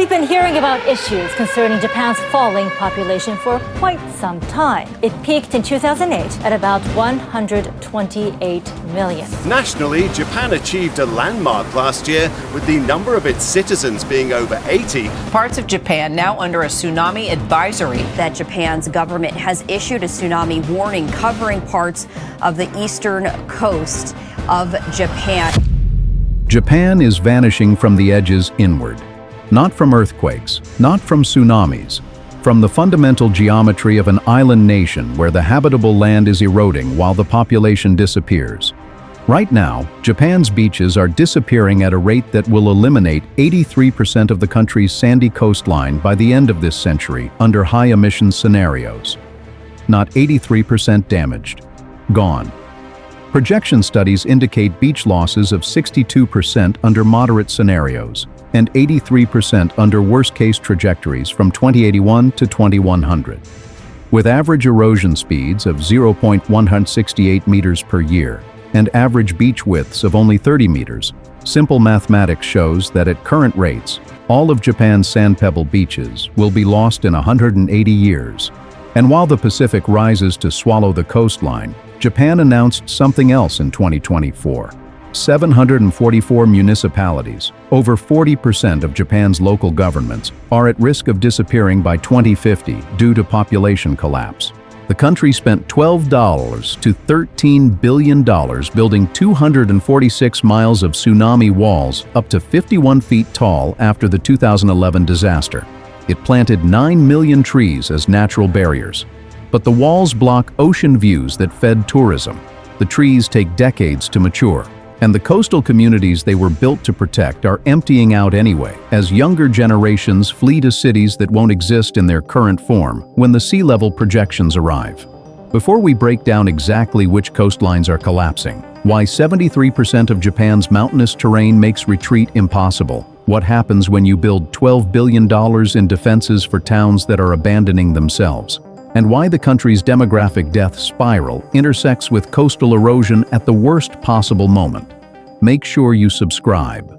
We've been hearing about issues concerning Japan's falling population for quite some time. It peaked in 2008 at about 128 million. Nationally, Japan achieved a landmark last year with the number of its citizens being over 80. Parts of Japan now under a tsunami advisory. That Japan's government has issued a tsunami warning covering parts of the eastern coast of Japan. Japan is vanishing from the edges inward. Not from earthquakes, not from tsunamis, from the fundamental geometry of an island nation where the habitable land is eroding while the population disappears. Right now, Japan's beaches are disappearing at a rate that will eliminate 83% of the country's sandy coastline by the end of this century under high-emission scenarios. Not 83% damaged. Gone. Projection studies indicate beach losses of 62% under moderate scenarios and 83% under worst-case trajectories from 2081 to 2100. With average erosion speeds of 0.168 meters per year and average beach widths of only 30 meters, simple mathematics shows that at current rates, all of Japan's sand pebble beaches will be lost in 180 years. And while the Pacific rises to swallow the coastline, Japan announced something else in 2024. 744 municipalities, over 40% of Japan's local governments, are at risk of disappearing by 2050 due to population collapse. The country spent $12 to $13 billion building 246 miles of tsunami walls up to 51 feet tall after the 2011 disaster. It planted 9 million trees as natural barriers. But the walls block ocean views that fed tourism. The trees take decades to mature. And the coastal communities they were built to protect are emptying out anyway, as younger generations flee to cities that won't exist in their current form when the sea level projections arrive. Before we break down exactly which coastlines are collapsing, why 73% of Japan's mountainous terrain makes retreat impossible, what happens when you build $12 billion in defenses for towns that are abandoning themselves, and why the country's demographic death spiral intersects with coastal erosion at the worst possible moment. Make sure you subscribe,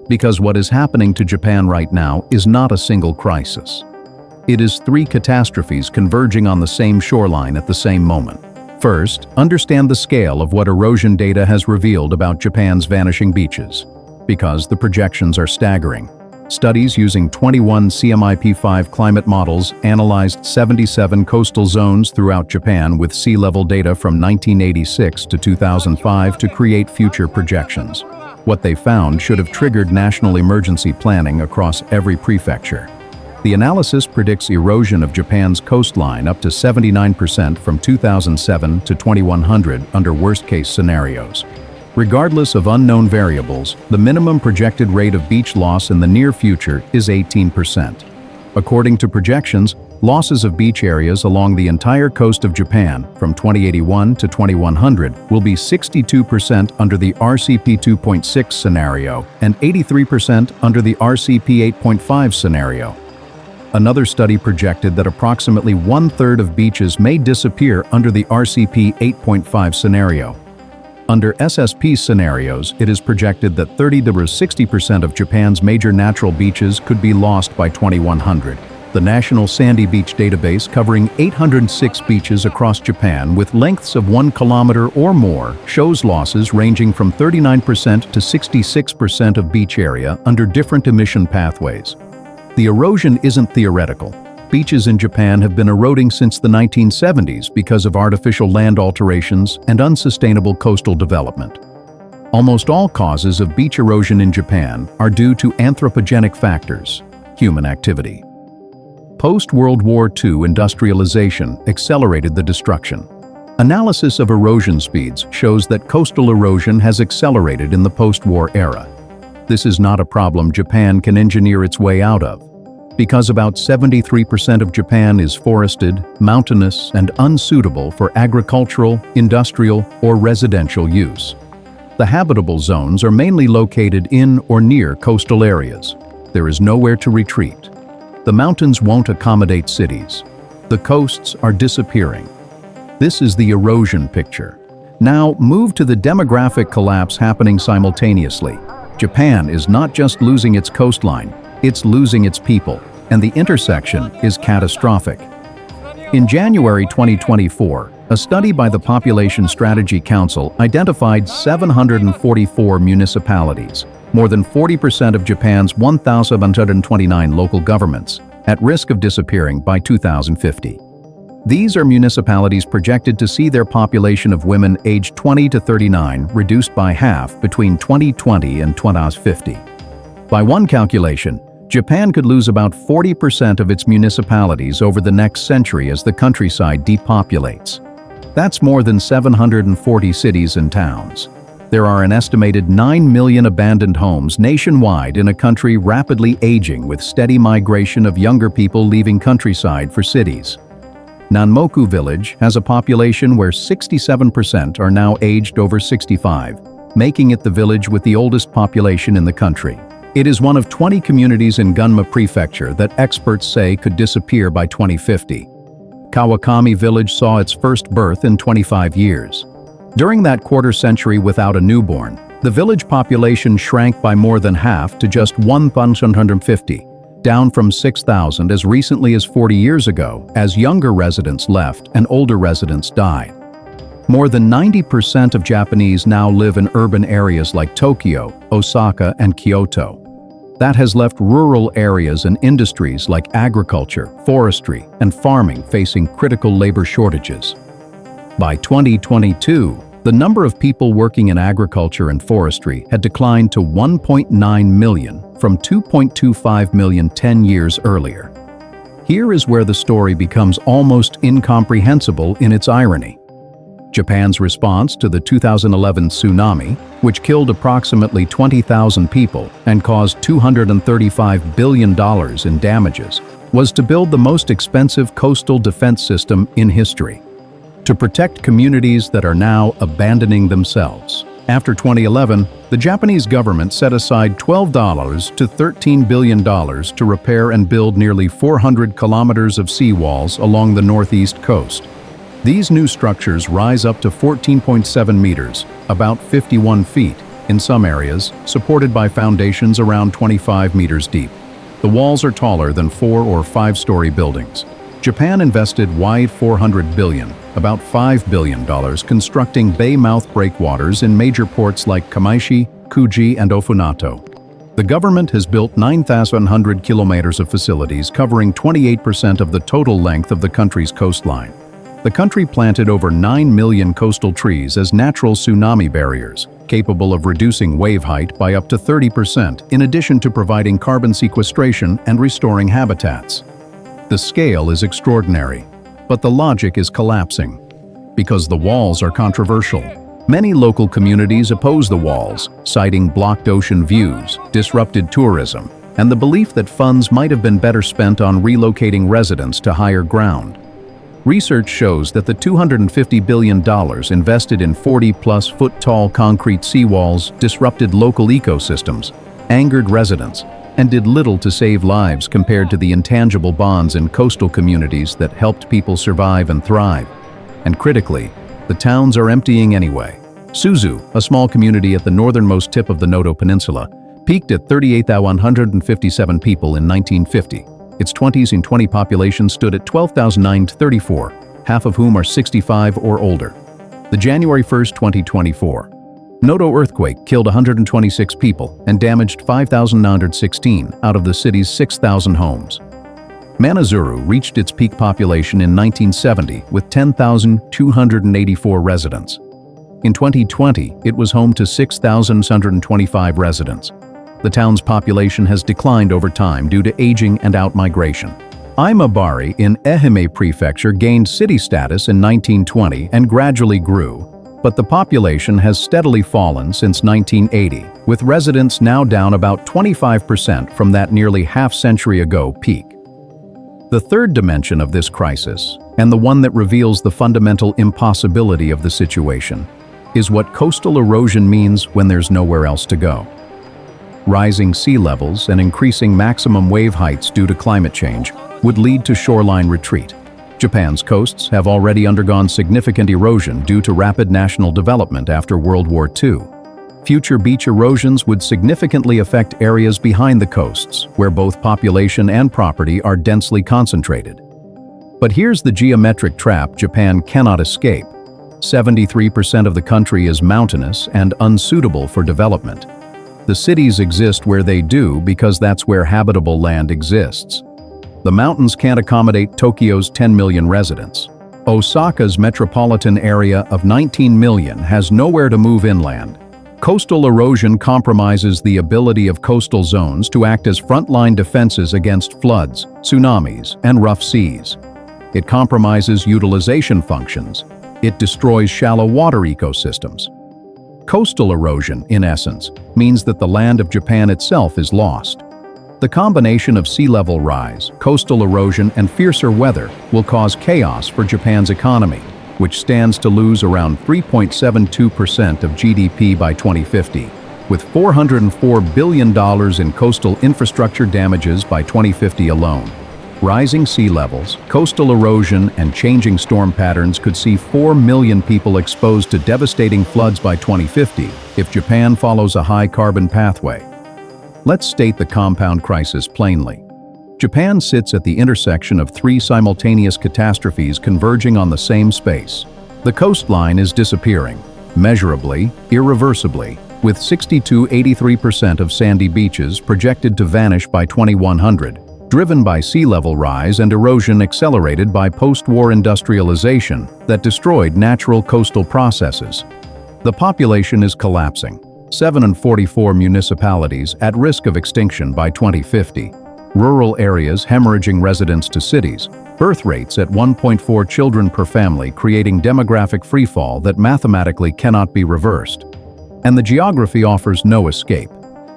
because what is happening to Japan right now is not a single crisis. It is 3 catastrophes converging on the same shoreline at the same moment. First, understand the scale of what erosion data has revealed about Japan's vanishing beaches, because the projections are staggering. Studies using 21 CMIP5 climate models analyzed 77 coastal zones throughout Japan with sea level data from 1986 to 2005 to create future projections. What they found should have triggered national emergency planning across every prefecture. The analysis predicts erosion of Japan's coastline up to 79% from 2007 to 2100 under worst-case scenarios. Regardless of unknown variables, the minimum projected rate of beach loss in the near future is 18%. According to projections, losses of beach areas along the entire coast of Japan from 2081 to 2100 will be 62% under the RCP 2.6 scenario and 83% under the RCP 8.5 scenario. Another study projected that approximately 1/3 of beaches may disappear under the RCP 8.5 scenario. Under SSP scenarios, it is projected that 30–60% of Japan's major natural beaches could be lost by 2100. The National Sandy Beach Database, covering 806 beaches across Japan with lengths of 1 kilometer or more, shows losses ranging from 39% to 66% of beach area under different emission pathways. The erosion isn't theoretical. Beaches in Japan have been eroding since the 1970s because of artificial land alterations and unsustainable coastal development. Almost all causes of beach erosion in Japan are due to anthropogenic factors, human activity. Post-World War II industrialization accelerated the destruction. Analysis of erosion speeds shows that coastal erosion has accelerated in the post-war era. This is not a problem Japan can engineer its way out of, because about 73% of Japan is forested, mountainous, and unsuitable for agricultural, industrial, or residential use. The habitable zones are mainly located in or near coastal areas. There is nowhere to retreat. The mountains won't accommodate cities. The coasts are disappearing. This is the erosion picture. Now move to the demographic collapse happening simultaneously. Japan is not just losing its coastline, it's losing its people, and the intersection is catastrophic. In January 2024, a study by the Population Strategy Council identified 744 municipalities, more than 40% of Japan's 1,129 local governments, at risk of disappearing by 2050. These are municipalities projected to see their population of women aged 20 to 39 reduced by half between 2020 and 2050. By one calculation, Japan could lose about 40% of its municipalities over the next century as the countryside depopulates. That's more than 740 cities and towns. There are an estimated 9 million abandoned homes nationwide in a country rapidly aging with steady migration of younger people leaving countryside for cities. Nanmoku Village has a population where 67% are now aged over 65, making it the village with the oldest population in the country. It is one of 20 communities in Gunma Prefecture that experts say could disappear by 2050. Kawakami Village saw its first birth in 25 years. During that quarter century without a newborn, the village population shrank by more than half to just 1,150, down from 6,000 as recently as 40 years ago, as younger residents left and older residents died. More than 90% of Japanese now live in urban areas like Tokyo, Osaka, and Kyoto. That has left rural areas and industries like agriculture, forestry, and farming facing critical labor shortages. By 2022, the number of people working in agriculture and forestry had declined to 1.9 million from 2.25 million 10 years earlier. Here is where the story becomes almost incomprehensible in its irony. Japan's response to the 2011 tsunami, which killed approximately 20,000 people and caused $235 billion in damages, was to build the most expensive coastal defense system in history, to protect communities that are now abandoning themselves. After 2011, the Japanese government set aside $12 to $13 billion to repair and build nearly 400 kilometers of seawalls along the northeast coast. These new structures rise up to 14.7 meters, about 51 feet, in some areas, supported by foundations around 25 meters deep. The walls are taller than 4- or 5-story buildings. Japan invested wide $400 billion, about $5 billion, constructing bay mouth breakwaters in major ports like Kamaishi, Kuji, and Ofunato. The government has built 9,100 kilometers of facilities covering 28% of the total length of the country's coastline. The country planted over 9 million coastal trees as natural tsunami barriers, capable of reducing wave height by up to 30%, in addition to providing carbon sequestration and restoring habitats. The scale is extraordinary, but the logic is collapsing. Because the walls are controversial. Many local communities oppose the walls, citing blocked ocean views, disrupted tourism, and the belief that funds might have been better spent on relocating residents to higher ground. Research shows that the $250 billion invested in 40-plus foot-tall concrete seawalls disrupted local ecosystems, angered residents, and did little to save lives compared to the intangible bonds in coastal communities that helped people survive and thrive. And critically, the towns are emptying anyway. Suzu, a small community at the northernmost tip of the Noto Peninsula, peaked at 38,157 people in 1950. Its 20s and 20 population stood at 12,934, half of whom are 65 or older. The January 1, 2024 Noto earthquake killed 126 people and damaged 5,916 out of the city's 6,000 homes. Manazuru reached its peak population in 1970 with 10,284 residents. In 2020, it was home to 6,625 residents. The town's population has declined over time due to aging and outmigration. Imabari in Ehime Prefecture gained city status in 1920 and gradually grew, but the population has steadily fallen since 1980, with residents now down about 25% from that nearly half-century ago peak. The third dimension of this crisis, and the one that reveals the fundamental impossibility of the situation, is what coastal erosion means when there's nowhere else to go. Rising sea levels and increasing maximum wave heights due to climate change would lead to shoreline retreat. Japan's coasts have already undergone significant erosion due to rapid national development after World War II. Future beach erosions would significantly affect areas behind the coasts, where both population and property are densely concentrated. But here's the geometric trap Japan cannot escape. 73% of the country is mountainous and unsuitable for development. The cities exist where they do because that's where habitable land exists. The mountains can't accommodate Tokyo's 10 million residents. Osaka's metropolitan area of 19 million has nowhere to move inland. Coastal erosion compromises the ability of coastal zones to act as frontline defenses against floods, tsunamis, and rough seas. It compromises utilization functions. It destroys shallow water ecosystems. Coastal erosion, in essence, means that the land of Japan itself is lost. The combination of sea level rise, coastal erosion, and fiercer weather will cause chaos for Japan's economy, which stands to lose around 3.72% of GDP by 2050, with $404 billion in coastal infrastructure damages by 2050 alone. Rising sea levels, coastal erosion, and changing storm patterns could see 4 million people exposed to devastating floods by 2050 if Japan follows a high-carbon pathway. Let's state the compound crisis plainly. Japan sits at the intersection of three simultaneous catastrophes converging on the same space. The coastline is disappearing, measurably, irreversibly, with 62–83% of sandy beaches projected to vanish by 2100. Driven by sea level rise and erosion accelerated by post-war industrialization that destroyed natural coastal processes. The population is collapsing. 744 municipalities at risk of extinction by 2050. Rural areas hemorrhaging residents to cities. Birth rates at 1.4 children per family, creating demographic freefall that mathematically cannot be reversed. And the geography offers no escape.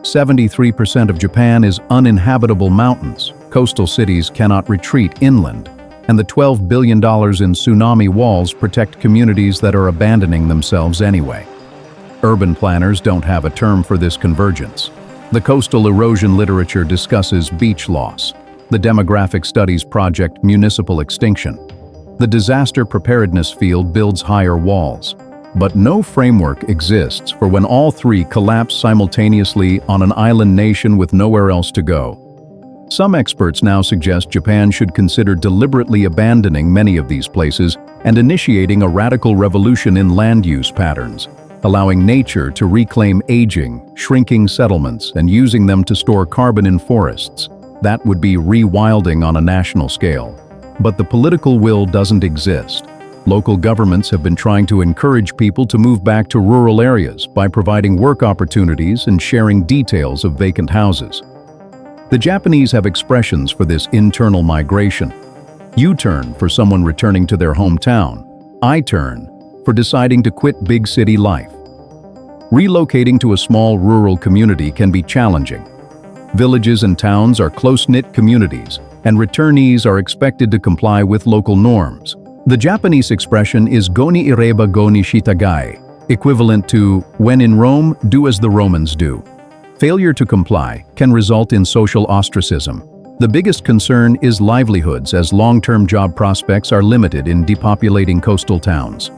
73% of Japan is uninhabitable mountains. Coastal cities cannot retreat inland, and the $12 billion in tsunami walls protect communities that are abandoning themselves anyway. Urban planners don't have a term for this convergence. The coastal erosion literature discusses beach loss. The demographic studies project municipal extinction. The disaster preparedness field builds higher walls. But no framework exists for when all three collapse simultaneously on an island nation with nowhere else to go. Some experts now suggest Japan should consider deliberately abandoning many of these places and initiating a radical revolution in land use patterns, allowing nature to reclaim aging, shrinking settlements and using them to store carbon in forests. That would be rewilding on a national scale. But the political will doesn't exist. Local governments have been trying to encourage people to move back to rural areas by providing work opportunities and sharing details of vacant houses. The Japanese have expressions for this internal migration. U-turn for someone returning to their hometown. I-turn for deciding to quit big city life. Relocating to a small rural community can be challenging. Villages and towns are close-knit communities, and returnees are expected to comply with local norms. The Japanese expression is goni ireba goni shitagai, equivalent to, when in Rome, do as the Romans do. Failure to comply can result in social ostracism. The biggest concern is livelihoods, as long-term job prospects are limited in depopulating coastal towns.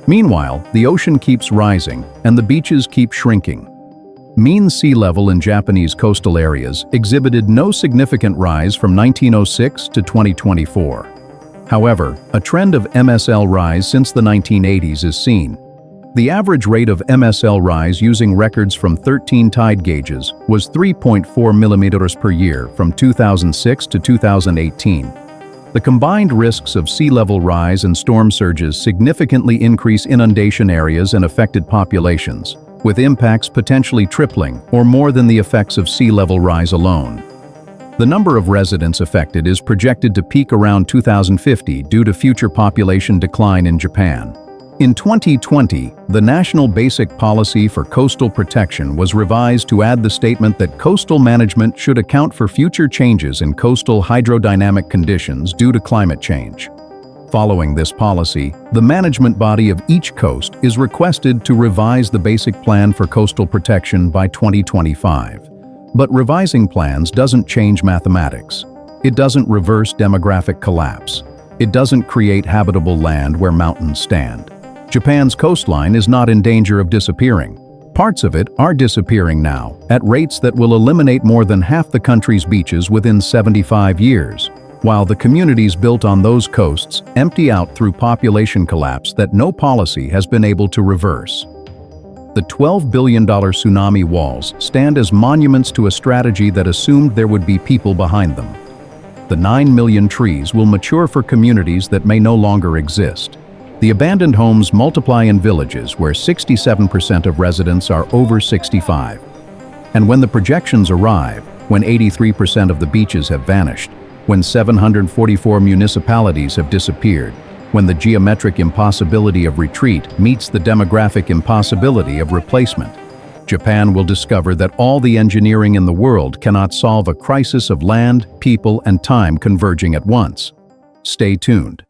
Meanwhile, the ocean keeps rising and the beaches keep shrinking. Mean sea level in Japanese coastal areas exhibited no significant rise from 1906 to 2024. However, a trend of MSL rise since the 1980s is seen. The average rate of MSL rise using records from 13 tide gauges was 3.4 millimeters per year from 2006 to 2018. The combined risks of sea level rise and storm surges significantly increase inundation areas and affected populations, with impacts potentially tripling or more than the effects of sea level rise alone. The number of residents affected is projected to peak around 2050 due to future population decline in Japan. In 2020, the National Basic Policy for Coastal Protection was revised to add the statement that coastal management should account for future changes in coastal hydrodynamic conditions due to climate change. Following this policy, the management body of each coast is requested to revise the Basic Plan for Coastal Protection by 2025. But revising plans doesn't change mathematics. It doesn't reverse demographic collapse. It doesn't create habitable land where mountains stand. Japan's coastline is not in danger of disappearing. Parts of it are disappearing now, at rates that will eliminate more than half the country's beaches within 75 years, while the communities built on those coasts empty out through population collapse that no policy has been able to reverse. The $12 billion tsunami walls stand as monuments to a strategy that assumed there would be people behind them. The 9 million trees will mature for communities that may no longer exist. The abandoned homes multiply in villages where 67% of residents are over 65. And when the projections arrive, when 83% of the beaches have vanished, when 744 municipalities have disappeared, when the geometric impossibility of retreat meets the demographic impossibility of replacement, Japan will discover that all the engineering in the world cannot solve a crisis of land, people, and time converging at once. Stay tuned.